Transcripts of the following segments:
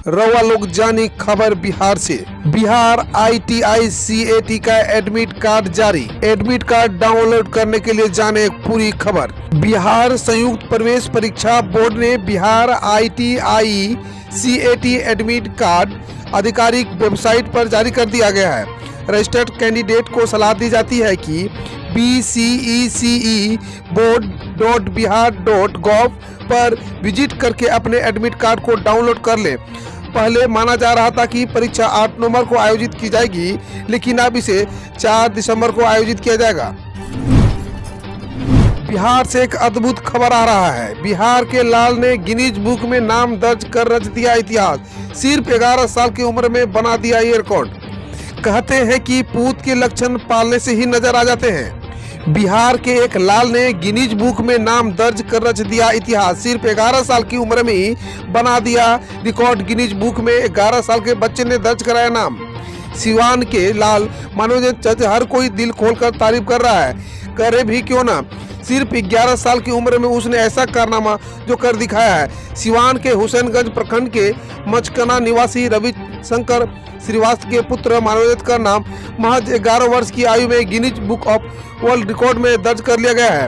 रवा लोग जानी खबर बिहार से। बिहार ITI CAT का एडमिट कार्ड जारी। एडमिट कार्ड डाउनलोड करने के लिए जाने पूरी खबर। बिहार संयुक्त प्रवेश परीक्षा बोर्ड ने Bihar ITI CAT admit card आधिकारिक वेबसाइट पर जारी कर दिया गया है। रजिस्टर्ड कैंडिडेट को सलाह दी जाती है कि bcece.board.bihar.gov पर विजिट करके अपने एडमिट कार्ड को डाउनलोड कर लें। पहले माना जा रहा था कि परीक्षा 8 नवंबर को आयोजित की जाएगी, लेकिन अब इसे 4 दिसंबर को आयोजित किया जाएगा। बिहार से एक अद्भुत खबर आ रहा है। बिहार के लाल ने गिनीज बुक में नाम दर्ज कर रच दिया इतिहास। सिर्फ 11 साल की उम्र में बना दिया ये रिकॉर्ड। कहते हैं कि पूत के लक्षण पालने से ही नजर आ जाते हैं। बिहार के एक लाल ने गिनीज बुक में नाम दर्ज कर रच दिया इतिहास। सिर्फ 11 साल की उम्र में ही बना दिया रिकॉर्ड। गिनीज बुक में 11 साल के बच्चे ने दर्ज कराया नाम। सिवान के लाल मनोज हर कोई दिल खोलकर तारीफ कर रहा है। करे भी क्यों ना, सिर्फ 11 साल की उम्र में उसने ऐसा कारनामा जो कर दिखाया है। सिवान के हुसैनगंज प्रखंड के मचकना निवासी रविशंकर श्रीवास्तव के पुत्र मानवेंद्र का नाम महज 11 वर्ष की आयु में Guinness book of world record में दर्ज कर लिया गया है।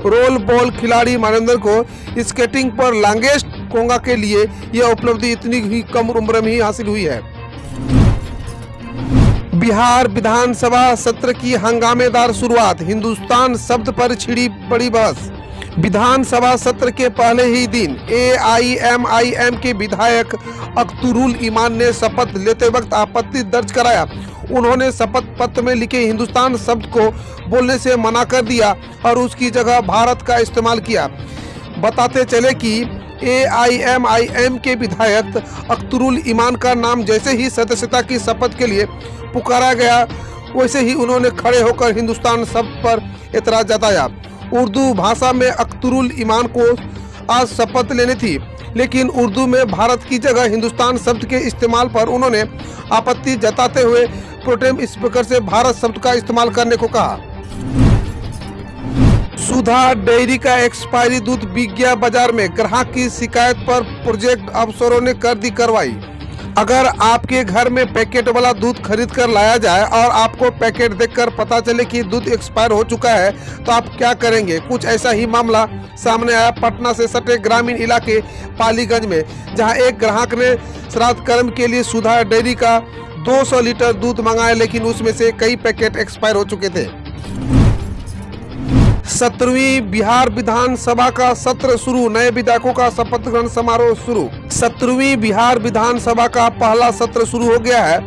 रोल बॉल खिलाड़ी मानवेंद्र को स्केटिंग पर लॉन्गेस्ट कोंगा के लिए यह उपलब्धि इतनी ही कम उम्र में ही हासिल हुई है। बिहार विधानसभा सत्र की हंगामेदार शुरुआत। हिंदुस्तान शब्द पर छिड़ी बड़ी बहस। विधानसभा सत्र के पहले ही दिन AIMIM के विधायक अख्तरुल ईमान ने शपथ लेते वक्त आपत्ति दर्ज कराया। उन्होंने शपथ पत्र में लिखे हिंदुस्तान शब्द को बोलने से मना कर दिया और उसकी जगह भारत का इस्तेमाल किया। बताते चले कि AIMIM के विधायक अख्तरुल ईमान का नाम जैसे ही सदस्यता की शपथ के लिए पुकारा गया, वैसे ही उन्होंने खड़े होकर हिंदुस्तान शब्द पर एतराज जताया। उर्दू भाषा में अख्तरुल ईमान को आज शपथ लेनी थी, लेकिन उर्दू में भारत की जगह हिंदुस्तान शब्द के इस्तेमाल पर उन्होंने आपत्ति जताते हुए प्रोटेम स्पीकर से भारत शब्द का इस्तेमाल करने को कहा। सुधा डेयरी का एक्सपायरी दूध बिक गया बाजार में। ग्राहक की शिकायत पर प्रोजेक्ट अफसरों ने कर दी कार्रवाई। अगर आपके घर में पैकेट वाला दूध खरीद कर लाया जाए और आपको पैकेट देखकर पता चले कि दूध एक्सपायर हो चुका है, तो आप क्या करेंगे? कुछ ऐसा ही मामला सामने आया पटना से सटे ग्रामीण इलाके पालीगंज में, जहां एक ग्राहक ने श्राद्ध कर्म के लिए सुधा डेयरी का 200 लीटर दूध मंगाया, लेकिन उसमें से कई पैकेट एक्सपायर हो चुके थे। 17वीं बिहार विधानसभा का सत्र शुरू। नए विधायकों का शपथ ग्रहण समारोह शुरू। 17वीं बिहार विधानसभा का पहला सत्र शुरू हो गया है।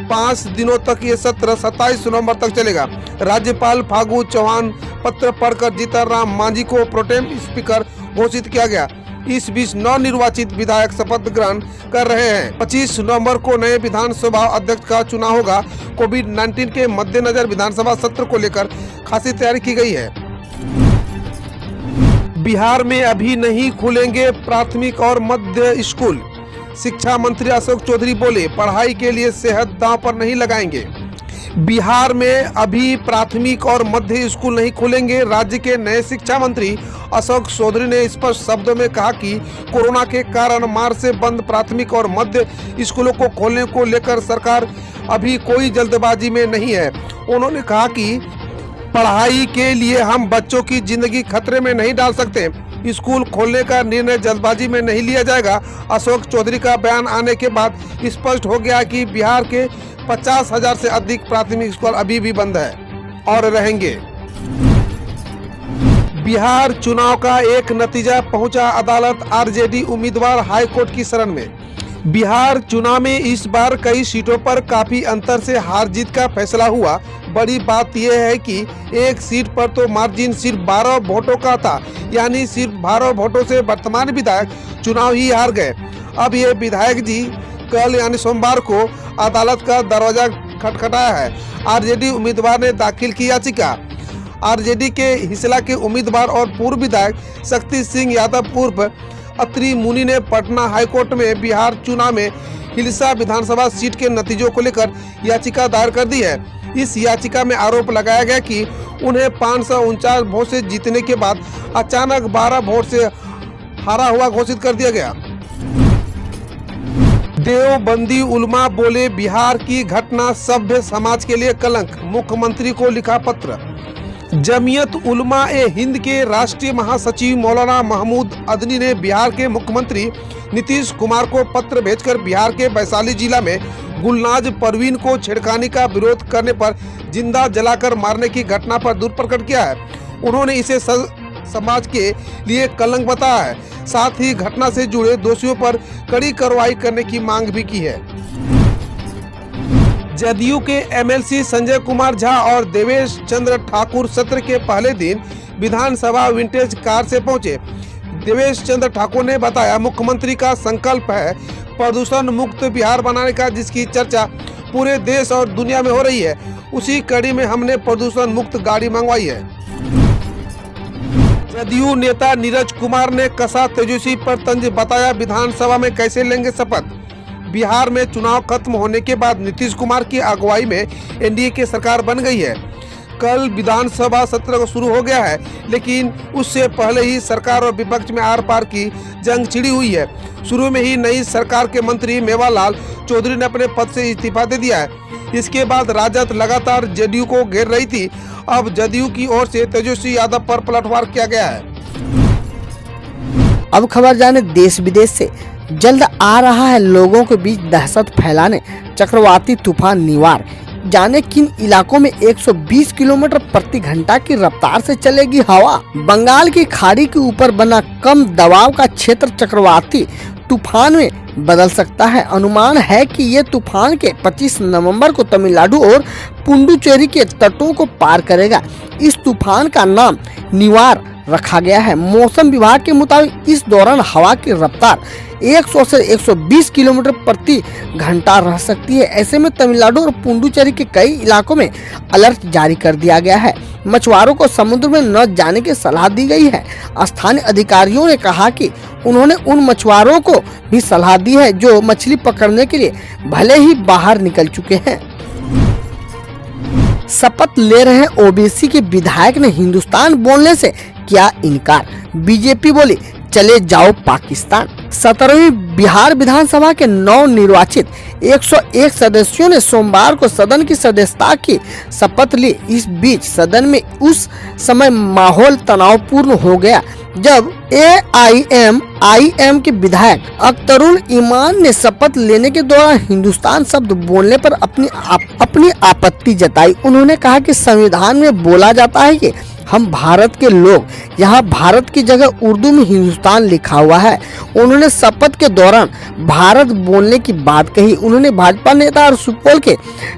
5 दिनों तक ये सत्र 27 नवंबर तक चलेगा। राज्यपाल फागू चौहान पत्र पढ़कर जीतन राम मांझी को प्रोटेम स्पीकर घोषित किया गया। इस बीच नवनिर्वाचित विधायक शपथ ग्रहण कर रहे हैं। 25 नवंबर को नए विधानसभा अध्यक्ष का चुनाव होगा। कोविड-19 के मद्देनजर विधानसभा सत्र को लेकर खासी तैयारी की गई है। बिहार में अभी नहीं खुलेंगे प्राथमिक और मध्य स्कूल। शिक्षा मंत्री अशोक चौधरी बोले, पढ़ाई के लिए सेहत दांव पर नहीं लगाएंगे। बिहार में अभी प्राथमिक और मध्य स्कूल नहीं खुलेंगे। राज्य के नए शिक्षा मंत्री अशोक चौधरी ने स्पष्ट शब्दों में कहा कि कोरोना के कारण मार्च से बंद प्राथमिक और मध्य स्कूलों को खोलने को लेकर सरकार अभी कोई जल्दबाजी में नहीं है। उन्होंने कहा कि पढ़ाई के लिए हम बच्चों की जिंदगी खतरे में नहीं डाल सकते। स्कूल खोलने का निर्णय जल्दबाजी में नहीं लिया जाएगा। अशोक चौधरी का बयान आने के बाद स्पष्ट हो गया कि बिहार के 50,000 से अधिक प्राथमिक स्कूल अभी भी बंद है और रहेंगे। बिहार चुनाव का एक नतीजा पहुंचा अदालत। RJD उम्मीदवार हाईकोर्ट की शरण में। बिहार चुनाव में इस बार कई सीटों पर काफी अंतर से हार जीत का फैसला हुआ। बड़ी बात यह है कि एक सीट पर तो मार्जिन सिर्फ 12 वोटों का था, यानी सिर्फ 12 वोटों से वर्तमान विधायक चुनाव ही हार गए। अब ये विधायक जी कल यानी सोमवार को अदालत का दरवाजा खटखटाया है। RJD उम्मीदवार ने दाखिल की याचिका। RJD के हिसला के उम्मीदवार और पूर्व विधायक शक्ति सिंह यादव उर्फ अत्री मुनि ने पटना हाईकोर्ट में बिहार चुनाव में हिलसा विधानसभा सीट के नतीजों को लेकर याचिका दायर कर दी है। इस याचिका में आरोप लगाया गया कि उन्हें 549 वोट से जीतने के बाद अचानक 12 वोट से हारा हुआ घोषित कर दिया गया। देवबंदी उलमा बोले बिहार की घटना सभ्य समाज के लिए कलंक, मुख्यमंत्री को लिखा पत्र। जमीयत उलमा ए हिंद के राष्ट्रीय महासचिव मौलाना महमूद अदनी ने बिहार के मुख्यमंत्री नीतीश कुमार को पत्र भेजकर बिहार के वैशाली जिला में गुलनाज परवीन को छेड़खानी का विरोध करने पर जिंदा जलाकर मारने की घटना पर दुख प्रकट किया है। उन्होंने इसे समाज के लिए कलंक बताया है। साथ ही घटना से जुड़े दोषियों पर कड़ी कार्रवाई करने की मांग भी की है। जदयू के एमएलसी संजय कुमार झा और देवेश चंद्र ठाकुर सत्र के पहले दिन विधानसभा विंटेज कार से पहुंचे। देवेश चंद्र ठाकुर ने बताया, मुख्यमंत्री का संकल्प है प्रदूषण मुक्त बिहार बनाने का, जिसकी चर्चा पूरे देश और दुनिया में हो रही है। उसी कड़ी में हमने प्रदूषण मुक्त गाड़ी मंगवाई है। जदयू नेता नीरज कुमार ने कसा तेजस्वी पर तंज, बताया विधानसभा में कैसे लेंगे शपथ। बिहार में चुनाव खत्म होने के बाद नीतीश कुमार की अगुवाई में एनडीए की सरकार बन गई है। कल विधानसभा सत्र शुरू हो गया है, लेकिन उससे पहले ही सरकार और विपक्ष में आर पार की जंग छिड़ी हुई है। शुरू में ही नई सरकार के मंत्री मेवालाल चौधरी ने अपने पद से इस्तीफा दे दिया है। इसके बाद राजद लगातार जदयू को घेर रही थी। अब जदयू की ओर से तेजस्वी यादव पर पलटवार किया गया है। अब खबर जाने देश विदेश से। जल्द आ रहा है लोगों के बीच दहशत फैलाने चक्रवाती तूफान निवार। जाने किन इलाकों में 120 किलोमीटर प्रति घंटा की रफ्तार से चलेगी हवा। बंगाल की खाड़ी के ऊपर बना कम दबाव का क्षेत्र चक्रवाती तूफान में बदल सकता है। अनुमान है कि ये तूफान के 25 नवंबर को तमिलनाडु और पुडुचेरी के तटों को पार करेगा। इस तूफान का नाम निवार रखा गया है। मौसम विभाग के मुताबिक इस दौरान हवा की रफ्तार 100 से 120 किलोमीटर प्रति घंटा रह सकती है। ऐसे में तमिलनाडु और पुडुचेरी के कई इलाकों में अलर्ट जारी कर दिया गया है। मछुआरों को समुद्र में न जाने की सलाह दी गई है। स्थानीय अधिकारियों ने कहा कि उन्होंने उन मछुआरों को भी सलाह दी है जो मछली पकड़ने के लिए भले ही बाहर निकल चुके हैं। शपथ ले रहे ओबीसी के विधायक ने हिंदुस्तान बोलने से किया इनकार। बीजेपी बोली चले जाओ पाकिस्तान। 17वीं बिहार विधानसभा के नवनिर्वाचित 101 सदस्यों ने सोमवार को सदन की सदस्यता की शपथ ली। इस बीच सदन में उस समय माहौल तनावपूर्ण हो गया जब AIMIM के विधायक अख्तरुल ईमान ने शपथ लेने के दौरान हिंदुस्तान शब्द बोलने पर अपनी आपत्ति जताई। उन्होंने कहा कि संविधान में बोला जाता है कि हम भारत के लोग, यहाँ भारत की जगह उर्दू में हिंदुस्तान लिखा हुआ है। उन्होंने शपथ के दौरान भारत बोलने की बात कही। उन्होंने भाजपा नेता और सुपौल के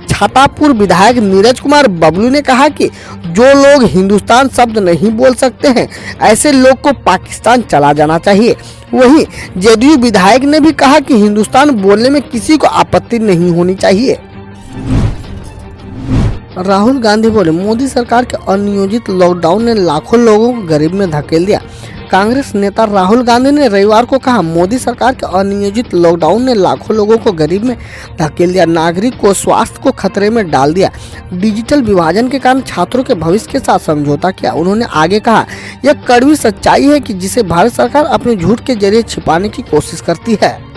छातापुर विधायक नीरज कुमार बबलू ने कहा कि जो लोग हिंदुस्तान शब्द नहीं बोल सकते हैं, ऐसे लोग को पाकिस्तान चला जाना चाहिए। वहीं जदयू विधायक ने भी कहा कि हिंदुस्तान बोलने में किसी को आपत्ति नहीं होनी चाहिए। राहुल गांधी बोले मोदी सरकार के अनियोजित लॉकडाउन ने लाखों लोगों को गरीब में धकेल दिया। कांग्रेस नेता राहुल गांधी ने रविवार को कहा, मोदी सरकार के अनियोजित लॉकडाउन ने लाखों लोगों को गरीब में धकेल दिया, नागरिक को स्वास्थ्य को खतरे में डाल दिया, डिजिटल विभाजन के कारण छात्रों के भविष्य के साथ समझौता किया। उन्होंने आगे कहा, यह कड़वी सच्चाई है कि जिसे भारत सरकार अपने झूठ के जरिए छिपाने की कोशिश करती है।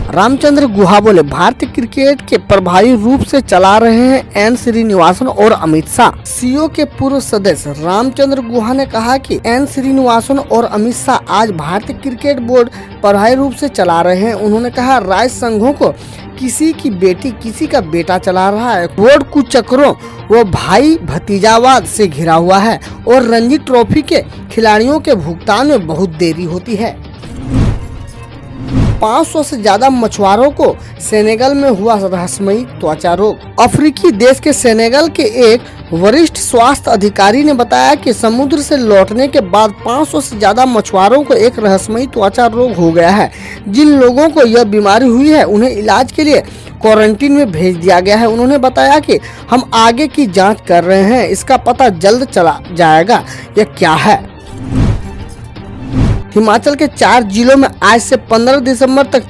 रामचंद्र गुहा बोले भारतीय क्रिकेट के प्रभावी रूप से चला रहे हैं एन श्रीनिवासन और अमित शाह। सीओ के पूर्व सदस्य रामचंद्र गुहा ने कहा कि एन श्रीनिवासन और अमित शाह आज भारतीय क्रिकेट बोर्ड प्रभावी रूप से चला रहे हैं। उन्होंने कहा, राज्य संघों को किसी की बेटी किसी का बेटा चला रहा है। बोर्ड कुचक्रों व भाई भतीजावाद से घिरा हुआ है और रणजी ट्रॉफी के खिलाड़ियों के भुगतान में बहुत देरी होती है। 500 से ज्यादा मछुआरों को सेनेगल में हुआ रहस्यमयी त्वचा रोग। अफ्रीकी देश के सेनेगल के एक वरिष्ठ स्वास्थ्य अधिकारी ने बताया कि समुद्र से लौटने के बाद 500 से ज्यादा मछुआरों को एक रहस्यमयी त्वचा रोग हो गया है। जिन लोगों को यह बीमारी हुई है उन्हें इलाज के लिए क्वारंटीन में भेज दिया गया है। उन्होंने बताया कि हम आगे की जांच कर रहे हैं, इसका पता जल्द चला जाएगा यह क्या है। हिमाचल के 4 जिलों में आज से 15 दिसंबर तक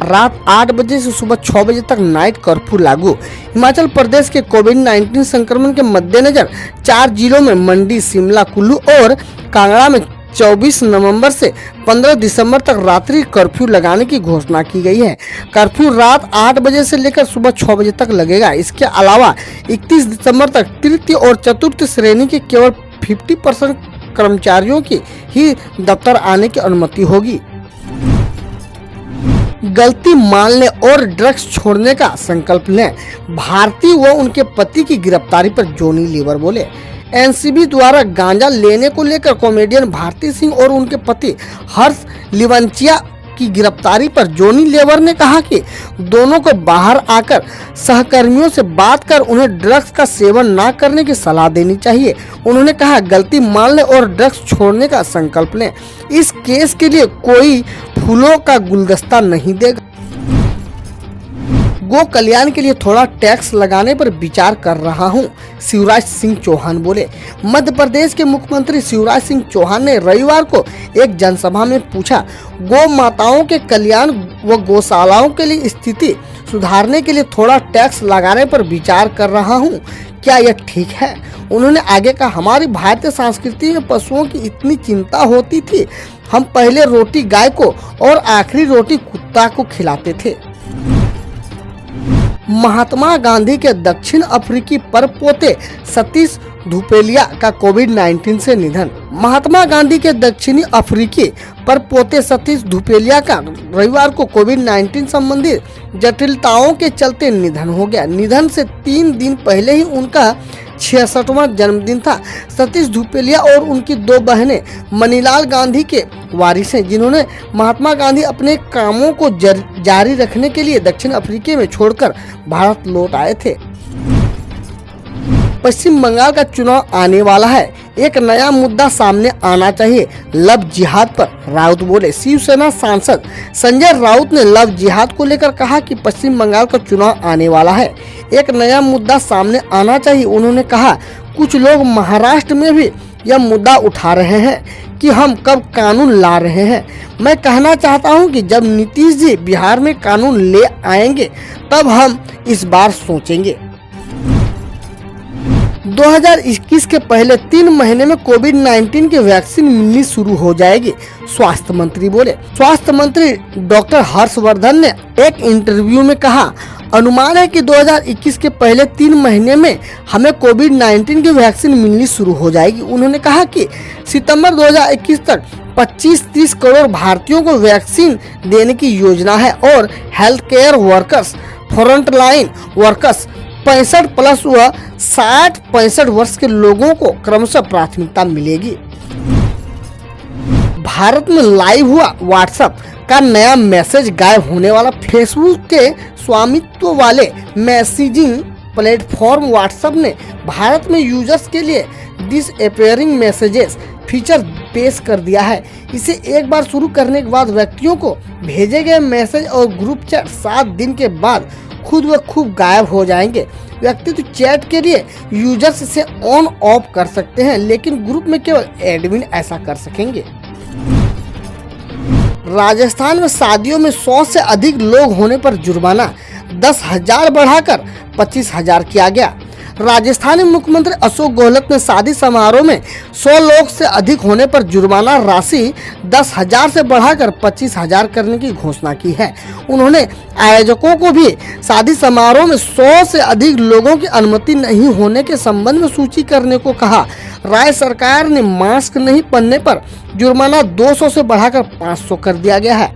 रात 8 बजे से सुबह 6 बजे तक नाइट कर्फ्यू लागू। हिमाचल प्रदेश के कोविड-19 संक्रमण के मद्देनजर 4 जिलों में मंडी, शिमला, कुल्लू और कांगड़ा में 24 नवंबर से 15 दिसंबर तक रात्रि कर्फ्यू लगाने की घोषणा की गई है। कर्फ्यू रात 8 बजे से लेकर सुबह 6 बजे तक लगेगा। इसके अलावा 31 दिसंबर तक तृतीय और चतुर्थ श्रेणी के केवल 50% कर्मचारियों की ही दफ्तर आने की अनुमति होगी। गलती मान लें और ड्रग्स छोड़ने का संकल्प लें। भारती व उनके पति की गिरफ्तारी पर जॉनी लीवर बोले। एनसीबी द्वारा गांजा लेने को लेकर कॉमेडियन भारती सिंह और उनके पति हर्ष लिवंचिया की गिरफ्तारी पर जॉनी लीवर ने कहा कि दोनों को बाहर आकर सहकर्मियों से बात कर उन्हें ड्रग्स का सेवन न करने की सलाह देनी चाहिए। उन्होंने कहा, गलती मान लें और ड्रग्स छोड़ने का संकल्प लें। इस केस के लिए कोई फूलों का गुलदस्ता नहीं देगा। गो कल्याण के लिए थोड़ा टैक्स लगाने पर विचार कर रहा हूं, शिवराज सिंह चौहान बोले। मध्य प्रदेश के मुख्यमंत्री शिवराज सिंह चौहान ने रविवार को एक जनसभा में पूछा, गौ माताओं के कल्याण व गौशालाओं के लिए स्थिति सुधारने के लिए थोड़ा टैक्स लगाने पर विचार कर रहा हूं, क्या यह ठीक है? उन्होंने आगे कहा, हमारी भारतीय संस्कृति में पशुओं की इतनी चिंता होती थी, हम पहले रोटी गाय को और आखिरी रोटी कुत्ता को खिलाते थे। महात्मा गांधी के दक्षिण अफ्रीकी परपोते सतीश धुपेलिया का कोविड-19 से निधन। महात्मा गांधी के दक्षिणी अफ्रीकी परपोते सतीश धुपेलिया का रविवार को कोविड-19 संबंधी जटिलताओं के चलते निधन हो गया। निधन से 3 दिन पहले ही उनका 66वां जन्मदिन था। सतीश धुपेलिया और उनकी 2 बहनें मनीलाल गांधी के वारिस हैं, जिन्होंने महात्मा गांधी अपने कामों को जारी रखने के लिए दक्षिण अफ्रीका में छोड़कर भारत लौट आए थे। पश्चिम बंगाल का चुनाव आने वाला है, एक नया मुद्दा सामने आना चाहिए, लव जिहाद पर राउत बोले। शिवसेना सांसद संजय राउत ने लव जिहाद को लेकर कहा कि पश्चिम बंगाल का चुनाव आने वाला है, एक नया मुद्दा सामने आना चाहिए। उन्होंने कहा, कुछ लोग महाराष्ट्र में भी यह मुद्दा उठा रहे हैं कि हम कब कानून ला रहे हैं। मैं कहना चाहता हूं कि जब नीतीश जी बिहार में कानून ले आएंगे तब हम इस बार सोचेंगे। 2021 के पहले 3 महीने में कोविड-19 की वैक्सीन मिलनी शुरू हो जाएगी, स्वास्थ्य मंत्री बोले। स्वास्थ्य मंत्री डॉक्टर हर्षवर्धन ने एक इंटरव्यू में कहा, अनुमान है कि 2021 के पहले 3 महीने में हमें कोविड-19 की वैक्सीन मिलनी शुरू हो जाएगी। उन्होंने कहा कि सितंबर 2021 तक 25-30 करोड़ भारतीयों को वैक्सीन देने की योजना है और health care workers, frontline workers, 65 plus व 60-65 वर्ष के लोगों को क्रमशः प्राथमिकता मिलेगी। भारत में लाइव हुआ व्हाट्सएप का नया मैसेज गायब होने वाला। फेसबुक के स्वामित्व वाले मैसेजिंग प्लेटफॉर्म व्हाट्सएप ने भारत में यूजर्स के लिए डिसअपीयरिंग मैसेजेस फीचर पेश कर दिया है। इसे एक बार शुरू करने के बाद व्यक्तियों को भेजे गए मैसेज और ग्रुप चैट 7 दिन के बाद खुद व खुद गायब हो जाएंगे। व्यक्ति तो चैट के लिए यूजर्स इसे ऑन ऑफ कर सकते हैं, लेकिन ग्रुप में केवल एडमिन ऐसा कर सकेंगे। राजस्थान में शादियों में 100 से अधिक लोग होने पर जुर्माना 10,000 बढ़ाकर 25,000 किया गया। राजस्थानी मुख्यमंत्री अशोक गहलोत ने शादी समारोह में 100 लोग से अधिक होने पर जुर्माना राशि 10,000 से बढ़ाकर 25,000 करने की घोषणा की है। उन्होंने आयोजकों को भी शादी समारोह में 100 से अधिक लोगों की अनुमति नहीं होने के संबंध में सूची करने को कहा। राज्य सरकार ने मास्क नहीं पहनने पर जुर्माना 200 से बढ़ाकर 500 कर दिया गया है।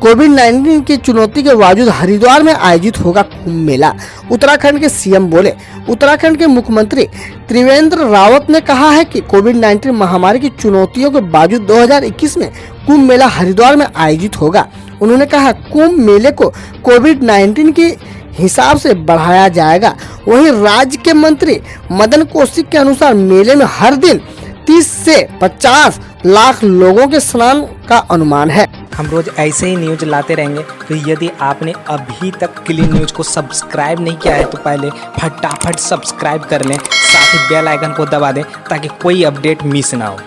कोविड-19 की चुनौती के बावजूद हरिद्वार में आयोजित होगा कुंभ मेला, उत्तराखंड के सीएम बोले। उत्तराखंड के मुख्यमंत्री त्रिवेंद्र रावत ने कहा है कि कोविड-19 महामारी की चुनौतियों के बावजूद 2021 में कुंभ मेला हरिद्वार में आयोजित होगा। उन्होंने कहा, कुंभ मेले को कोविड-19 के हिसाब से बढ़ाया जाएगा। वहीं राज्य के मंत्री मदन कौशिक के अनुसार मेले में हर दिन 30 से 50 लाख लोगों के स्नान का अनुमान है। हम रोज ऐसे ही न्यूज लाते रहेंगे, तो यदि आपने अभी तक क्लीन न्यूज को सब्सक्राइब नहीं किया है तो पहले फटाफट सब्सक्राइब कर लें, साथ ही बेल आइकन को दबा दें ताकि कोई अपडेट मिस ना हो।